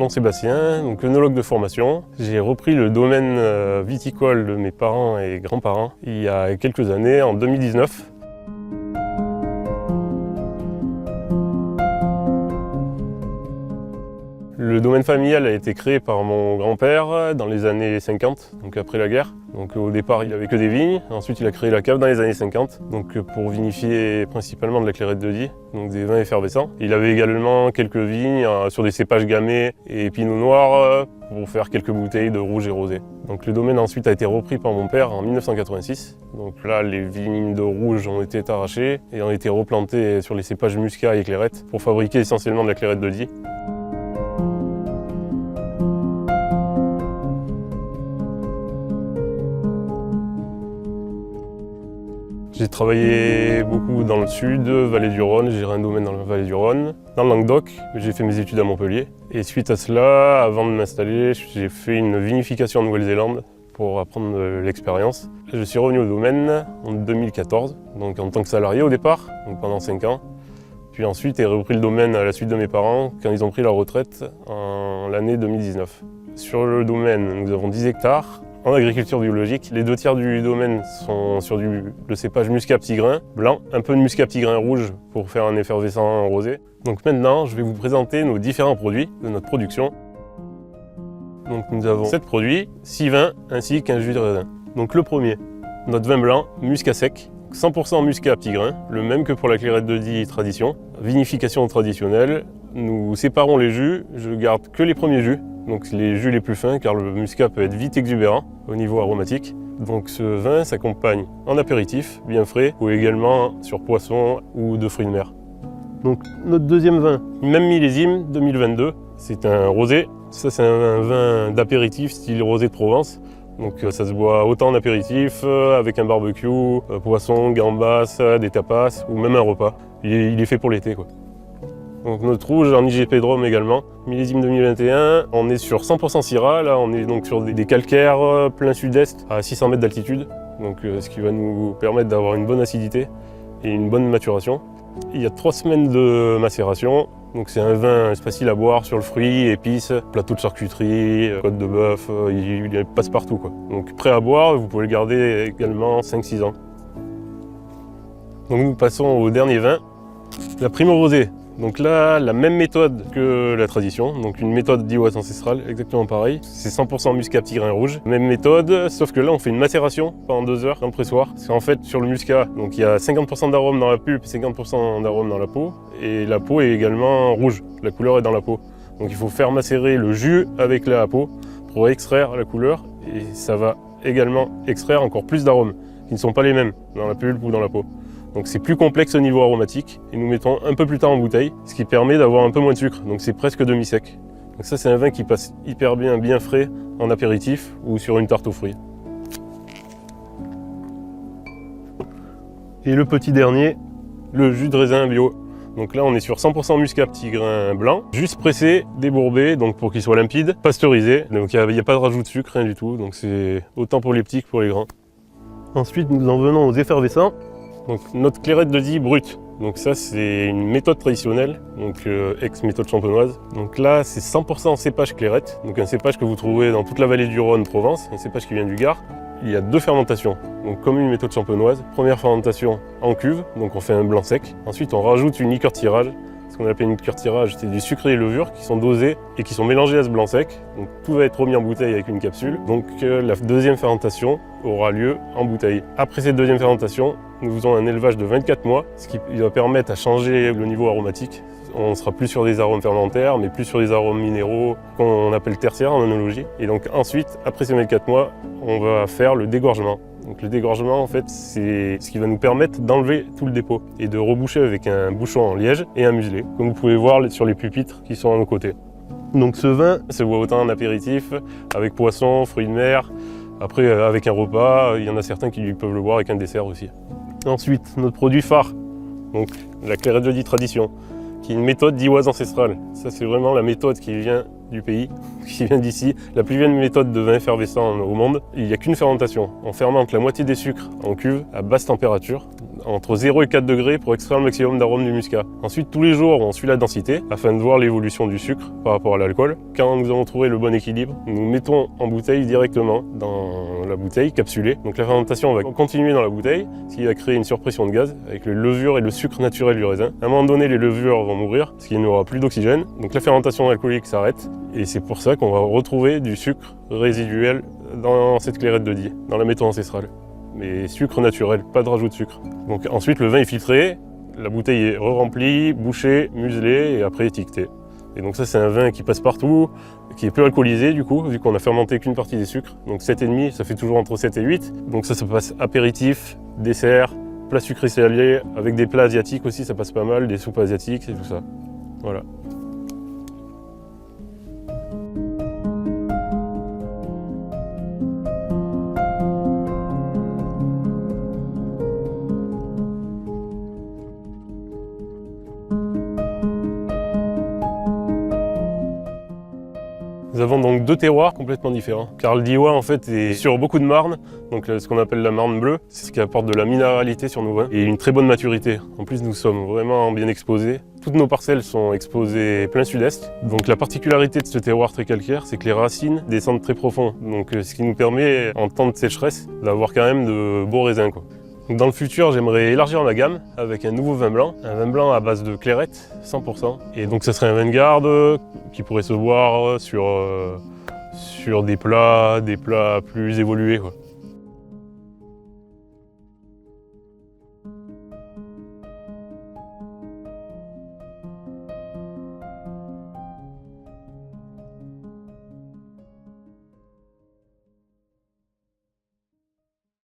Simon Sébastien, donc œnologue de formation. J'ai repris le domaine viticole de mes parents et grands-parents il y a quelques années, en 2019. Le domaine familial a été créé par mon grand-père dans les années 50, donc après la guerre. Donc au départ, il n'avait que des vignes. Ensuite, il a créé la cave dans les années 50, donc pour vinifier principalement de la Clairette de Die, donc des vins effervescents. Il avait également quelques vignes sur des cépages gamay et pinot noir pour faire quelques bouteilles de rouge et rosé. Donc le domaine ensuite a été repris par mon père en 1986. Donc là, les vignes de rouge ont été arrachées et ont été replantées sur les cépages muscat et clairette pour fabriquer essentiellement de la Clairette de Die. J'ai travaillé beaucoup dans le sud, vallée du Rhône, j'ai géré un domaine dans la vallée du Rhône. Dans le Languedoc, j'ai fait mes études à Montpellier. Et suite à cela, avant de m'installer, j'ai fait une vinification en Nouvelle-Zélande pour apprendre de l'expérience. Je suis revenu au domaine en 2014, donc en tant que salarié au départ, donc pendant 5 ans. Puis ensuite, j'ai repris le domaine à la suite de mes parents quand ils ont pris leur retraite en l'année 2019. Sur le domaine, nous avons 10 hectares. En agriculture biologique, les 2/3 du domaine sont sur le cépage muscat petit grain blanc, un peu de muscat petit grain rouge pour faire un effervescent rosé. Donc maintenant, je vais vous présenter nos différents produits de notre production. Donc nous avons 7 produits, 6 vins ainsi qu'un jus de raisin. Donc le premier, notre vin blanc muscat sec, 100% muscat petit grain, le même que pour la Clairette de Die tradition. Vinification traditionnelle, nous séparons les jus, je garde que les premiers jus. Donc les jus les plus fins car le muscat peut être vite exubérant au niveau aromatique. Donc ce vin s'accompagne en apéritif, bien frais, ou également sur poisson ou de fruits de mer. Donc notre deuxième vin, même millésime 2022, c'est un rosé. Ça c'est un vin d'apéritif style rosé de Provence. Donc ça se boit autant en apéritif, avec un barbecue, poisson, gambas, des tapas ou même un repas. Il est fait pour l'été, quoi. Donc notre rouge en IGP Drôme également, millésime 2021, on est sur 100% Syrah, là on est donc sur des calcaires plein sud-est à 600 mètres d'altitude, donc ce qui va nous permettre d'avoir une bonne acidité et une bonne maturation. Il y a 3 semaines de macération, donc c'est un vin facile à boire sur le fruit, épices, plateau de charcuterie, côte de bœuf, il passe partout, quoi. Donc prêt à boire, vous pouvez le garder également 5-6 ans. Donc nous passons au dernier vin, la Primo Rosé. Donc là, la même méthode que la tradition, donc une méthode d'Iwas ancestrale, exactement pareil. C'est 100% muscat petit grain rouge. Même méthode, sauf que là on fait une macération pendant 2 heures dans le pressoir. Parce qu'en fait sur le muscat, donc il y a 50% d'arôme dans la pulpe, 50% d'arôme dans la peau. Et la peau est également rouge, la couleur est dans la peau. Donc il faut faire macérer le jus avec la peau pour extraire la couleur. Et ça va également extraire encore plus d'arômes, qui ne sont pas les mêmes dans la pulpe ou dans la peau. Donc c'est plus complexe au niveau aromatique et nous mettons un peu plus tard en bouteille, ce qui permet d'avoir un peu moins de sucre, donc c'est presque demi-sec. Donc ça c'est un vin qui passe hyper bien frais en apéritif ou sur une tarte aux fruits. Et le petit dernier, le jus de raisin bio. Donc là on est sur 100% muscat petit grain blanc, juste pressé, débourbé, donc pour qu'il soit limpide, pasteurisé, donc il n'y a pas de rajout de sucre, rien du tout, donc c'est autant pour les petits que pour les grands. Ensuite nous en venons aux effervescents. Donc notre Clairette de Die brute. Donc ça c'est une méthode traditionnelle, donc ex-méthode champenoise. Donc là c'est 100% cépage Clairette, donc un cépage que vous trouvez dans toute la vallée du Rhône, Provence, un cépage qui vient du Gard. Il y a 2 fermentations, donc comme une méthode champenoise. Première fermentation en cuve, donc on fait un blanc sec. Ensuite on rajoute une liqueur tirage. Ce qu'on appelle une liqueur tirage, c'est du sucre et levure qui sont dosés et qui sont mélangés à ce blanc sec. Donc tout va être remis en bouteille avec une capsule. Donc la deuxième fermentation aura lieu en bouteille. Après cette deuxième fermentation, nous faisons un élevage de 24 mois, ce qui va permettre à changer le niveau aromatique. On ne sera plus sur des arômes fermentaires, mais plus sur des arômes minéraux qu'on appelle tertiaires en œnologie. Et donc ensuite, après ces 24 mois, on va faire le dégorgement. Donc le dégorgement, en fait, c'est ce qui va nous permettre d'enlever tout le dépôt et de reboucher avec un bouchon en liège et un muselet, comme vous pouvez voir sur les pupitres qui sont à nos côtés. Donc ce vin se boit autant en apéritif, avec poisson, fruits de mer, après avec un repas, il y en a certains qui peuvent le boire avec un dessert aussi. Ensuite, notre produit phare, donc la Clairette de Die tradition, qui est une méthode d'Iwas ancestrale. Ça c'est vraiment la méthode qui vient du pays, qui vient d'ici, la plus vieille méthode de vin effervescent au monde. Il n'y a qu'une fermentation. On fermente la moitié des sucres en cuve à basse température, entre 0 et 4 degrés pour extraire le maximum d'arômes du muscat. Ensuite, tous les jours, on suit la densité afin de voir l'évolution du sucre par rapport à l'alcool. Quand nous avons trouvé le bon équilibre, nous mettons en bouteille directement dans la bouteille capsulée. Donc la fermentation va continuer dans la bouteille, ce qui va créer une surpression de gaz avec les levures et le sucre naturel du raisin. À un moment donné, les levures vont mourir parce qu'il n'y aura plus d'oxygène. Donc la fermentation alcoolique s'arrête et c'est pour ça qu'on va retrouver du sucre résiduel dans cette clairette de Die, dans la méthode ancestrale. Mais sucre naturel, pas de rajout de sucre. Donc ensuite, le vin est filtré, la bouteille est re-remplie, bouchée, muselée et après étiquetée. Et donc ça, c'est un vin qui passe partout, qui est peu alcoolisé du coup, vu qu'on a fermenté qu'une partie des sucres. Donc 7,5, ça fait toujours entre 7 et 8. Donc ça passe apéritif, dessert, plat sucré salé, avec des plats asiatiques aussi, ça passe pas mal, des soupes asiatiques et tout ça. Voilà. Nous avons donc deux terroirs complètement différents, car le Diois en fait est sur beaucoup de marne, donc ce qu'on appelle la marne bleue, c'est ce qui apporte de la minéralité sur nos vins et une très bonne maturité. En plus, nous sommes vraiment bien exposés. Toutes nos parcelles sont exposées plein sud-est. Donc la particularité de ce terroir très calcaire, c'est que les racines descendent très profond, donc ce qui nous permet en temps de sécheresse d'avoir quand même de beaux raisins, quoi. Dans le futur, j'aimerais élargir ma gamme avec un nouveau vin blanc à base de clairette, 100%. Et donc ça serait un vin de garde qui pourrait se boire sur des plats plus évolués, quoi.